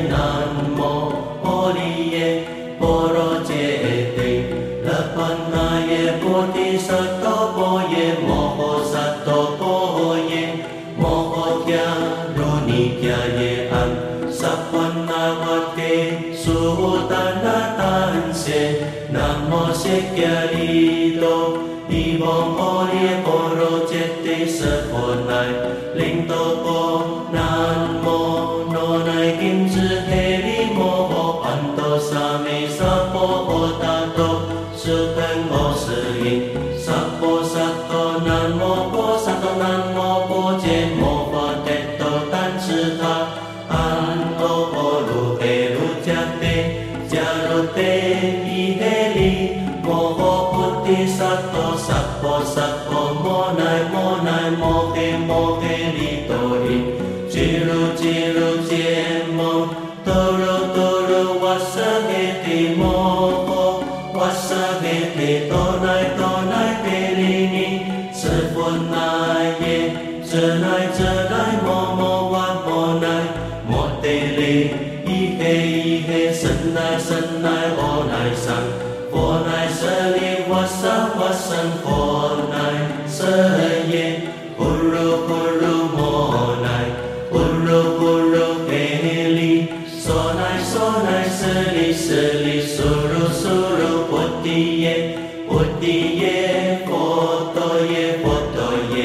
耶南无阿利耶波罗揭谛，勒班那耶菩提萨埵婆耶摩诃萨埵婆耶摩诃迦卢尼迦耶安萨潘那瓦提苏丹那丹谢南无释迦利多伊蒙阿利耶波罗揭谛舍婆乃灵多波南无那乃金智嘿利摩诃班多萨弥萨婆诃达多苏喷我是因萨婆萨多南无婆萨多南无婆揭摩诃帝多丹智他安多婆卢嘿卢迦帝迦卢帝伊嘿利摩诃菩提萨埵萨婆萨婆摩乃摩乃摩嘿摩嘿利多因吉鲁吉鲁揭摩多鲁多鲁瓦萨嘿提摩诃瓦萨嘿提多乃多乃提利尼舍佛那耶遮乃遮乃摩摩瓦摩乃摩帝利伊嘿神乃神乃阿乃桑佛乃舍利瓦萨瓦僧佛乃舍耶呼噜呼噜摩乃呼噜呼噜嘿利娑乃娑乃舍利舍利苏噜苏噜菩提耶菩提耶佛多耶佛多耶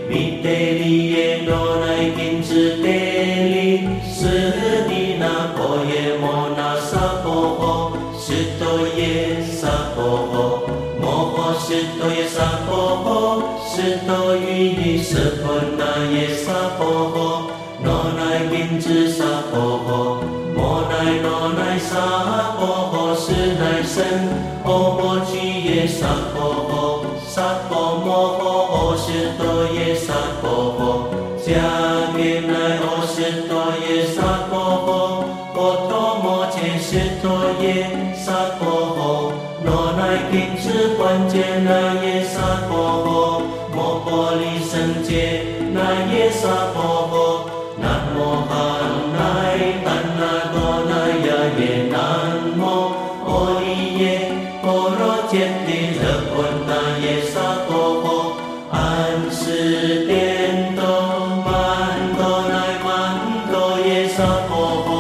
弥帝利耶罗乃金智帝利舍利那婆耶摩那萨婆诃舍多耶萨婆诃摩诃舍多耶萨婆诃舍多于伊舍婆那耶萨婆诃那乃金智萨婆诃摩乃那乃萨婆诃舍乃身阿婆居耶萨婆诃萨婆摩诃阿舍多耶萨婆诃迦耶乃阿舍多耶萨婆诃波多摩揭舍多耶萨婆诃那乃金智观界那耶萨婆诃摩婆利胜界那耶萨婆诃南无汉乃怛那多那呀耶南无阿利耶波罗揭谛勒波那耶萨婆诃安世颠多曼多乃曼多耶萨婆诃。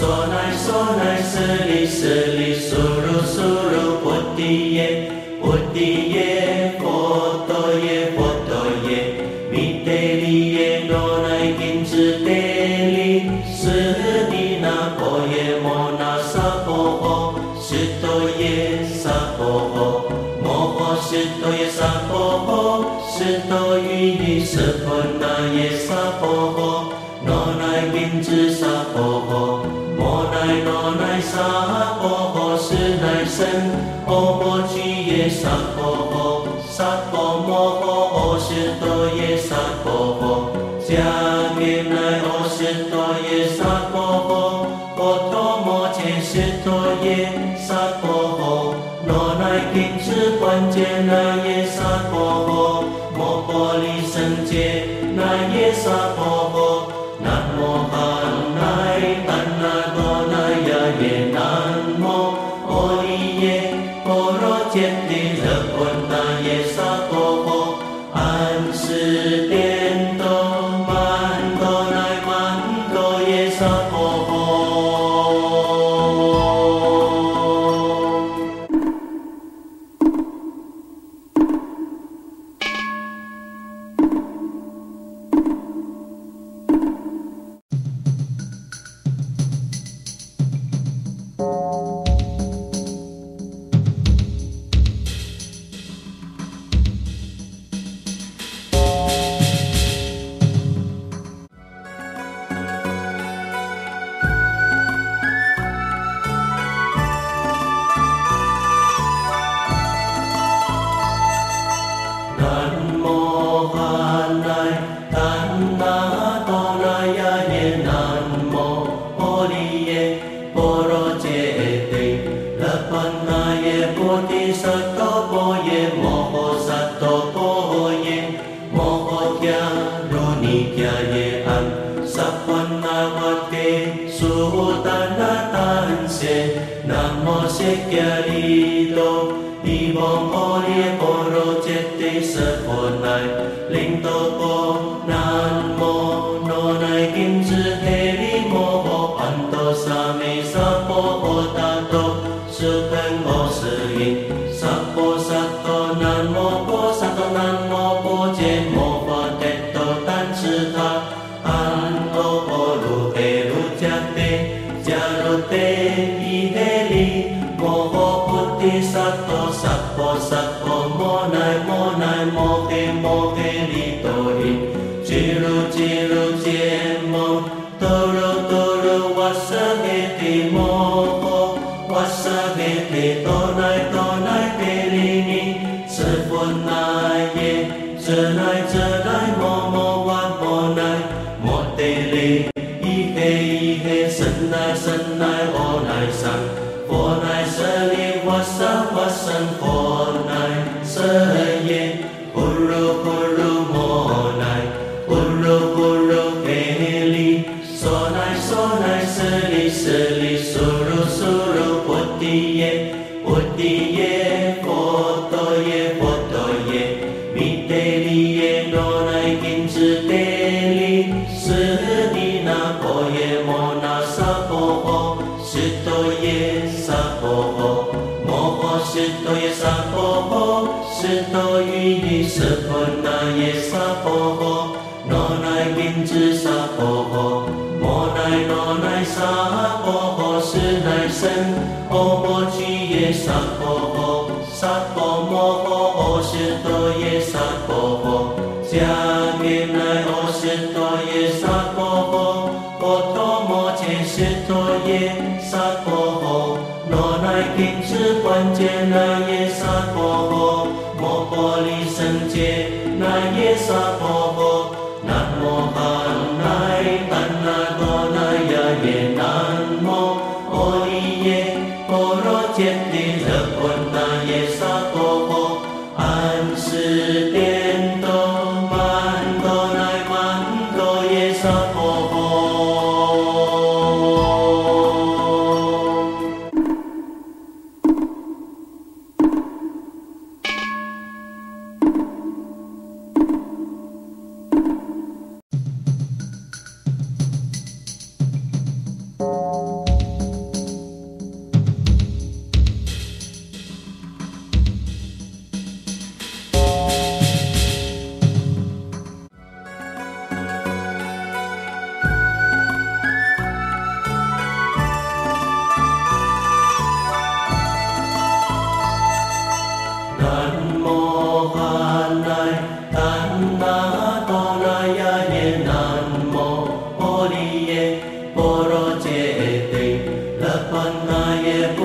娑乃娑乃舍里舍利苏噜苏噜菩提耶菩提耶佛陀耶佛陀耶弥得利耶罗奈金智得利斯地那婆耶摩那萨婆诃斯多耶萨婆诃摩诃斯多耶萨婆诃斯多于尼舍婆那耶萨婆诃罗奈金智萨婆诃摩奈罗奈萨婆诃斯奈僧欧婆居耶萨婆诃萨婆摩诃欧斯多耶萨婆诃迦灭奈欧斯多耶萨婆诃波多摩揭斯多耶萨婆诃罗奈金智观界那耶萨婆诃摩婆利胜界那耶萨婆诃南无汉奈怛那多那呀耶南无阿利耶波罗揭谛勒波那耶萨婆诃安世颠倒曼多奈曼多耶萨婆诃。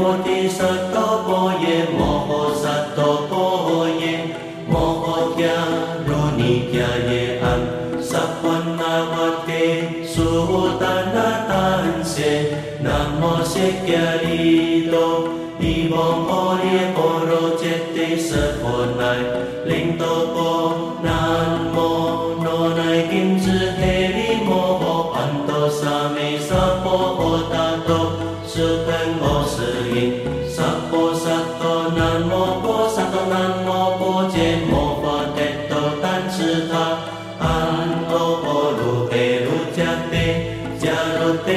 菩提萨埵婆耶摩诃萨埵婆耶摩诃迦卢尼迦耶安萨婆那瓦提苏达那丹谢南无释迦利多伊蒙波耶波罗揭谛萨婆乃灵多波南无那乃金智嘿利摩诃班多萨弥萨婆诃达多苏本我是因萨婆萨多南无婆萨多南无婆揭摩法特多丹智他安欧波卢嘿卢迦帝迦卢帝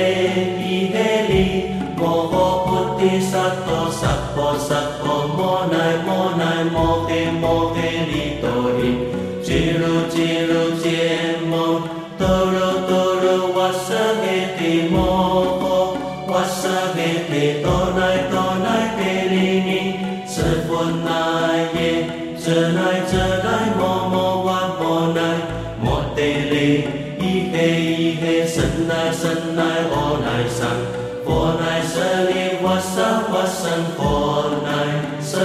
伊嘿利摩诃菩提萨埵萨婆萨婆摩乃摩乃摩嘿摩嘿利多因吉鲁吉鲁揭摩多鲁多鲁瓦萨嘿提摩诃瓦萨嘿提多乃多乃嘿利尼舍佛那耶遮乃遮乃摩摩瓦摩乃摩帝利伊嘿神乃神乃阿乃上佛乃舍利瓦萨瓦僧佛乃舍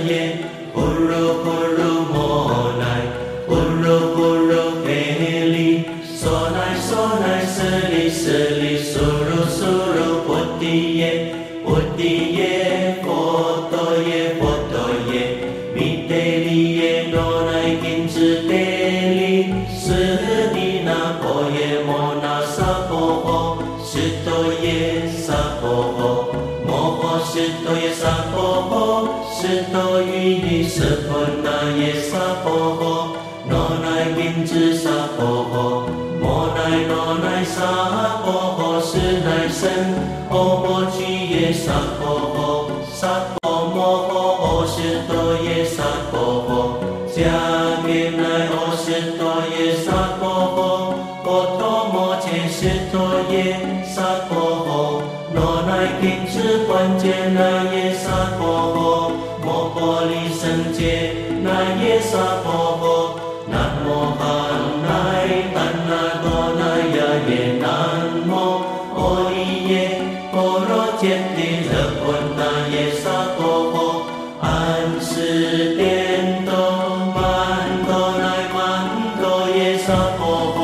耶呼噜呼噜摩乃呼噜呼噜嘿利娑乃舍利舍利苏噜苏噜菩提耶菩提耶佛多耶佛多耶弥帝利耶罗乃金智帝利舍利那婆耶摩那萨婆诃释多耶萨婆诃摩诃释多耶萨婆诃释多于伊舍婆那耶萨婆诃罗乃金智萨婆诃摩乃罗乃萨婆诃是乃身欧摩居耶萨婆诃萨婆摩诃欧释多耶萨婆诃迦灭乃欧释多耶萨婆诃波多摩揭释多耶萨婆诃罗乃金智观界那耶萨婆诃摩婆利胜界那耶萨婆诃南无汉乃怛那多那呀耶南无阿利耶波罗揭谛勒波那耶萨婆诃安世颠多曼多乃曼多耶萨婆诃。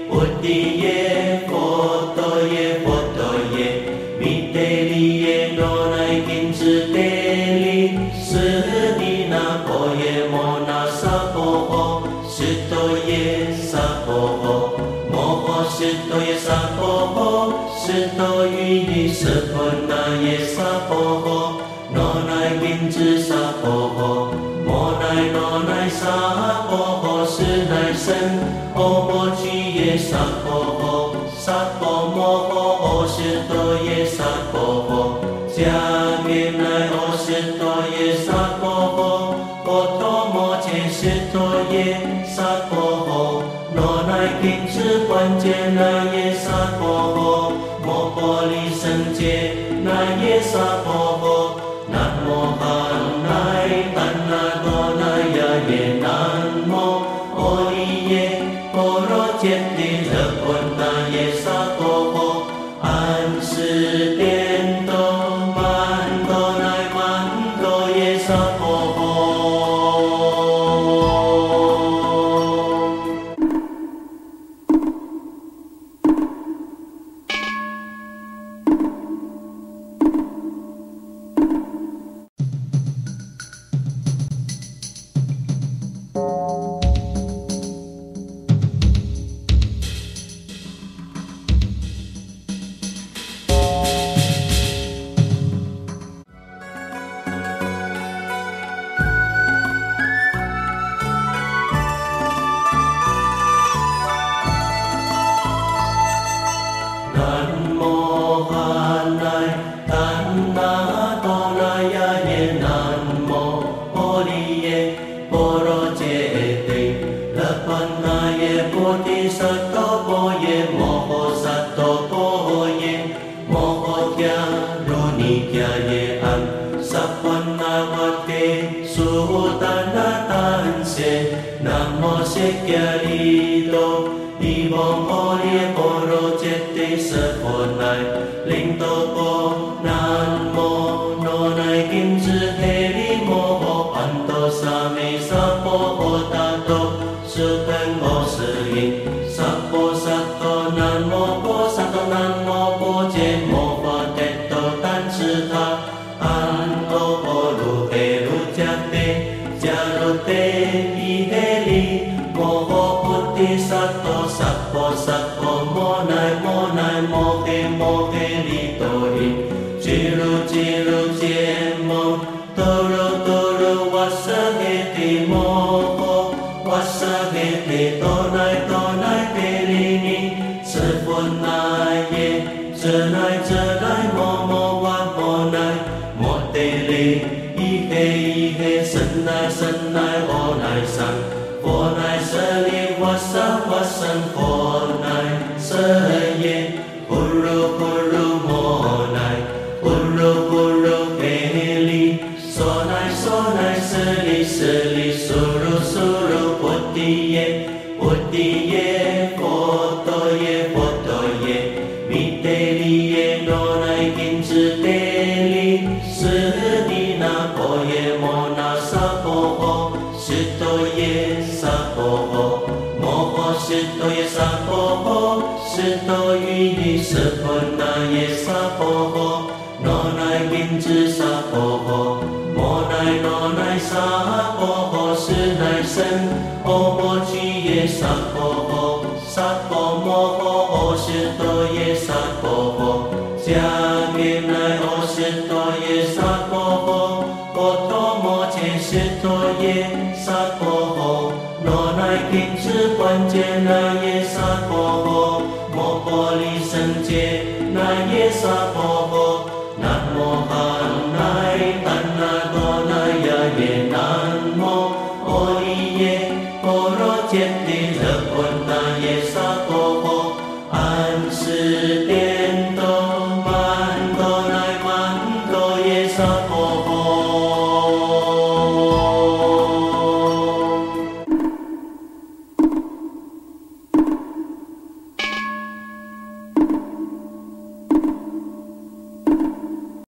菩提耶佛多耶佛是多于一是婆那耶萨婆诃，罗乃金之萨婆诃，摩乃罗乃萨婆诃，是乃身，欧婆居耶萨婆诃，萨婆摩诃，欧是多耶萨婆诃，迦灭乃欧是多耶萨婆诃，波多摩揭是多耶萨婆诃，罗乃金之关节那耶萨婆诃，摩婆利胜解那耶萨婆诃，南无汉乃怛那多那呀耶南无阿利耶波罗揭谛勒波那耶萨婆诃，安世颠倒曼多乃曼多耶萨婆诃。揭谛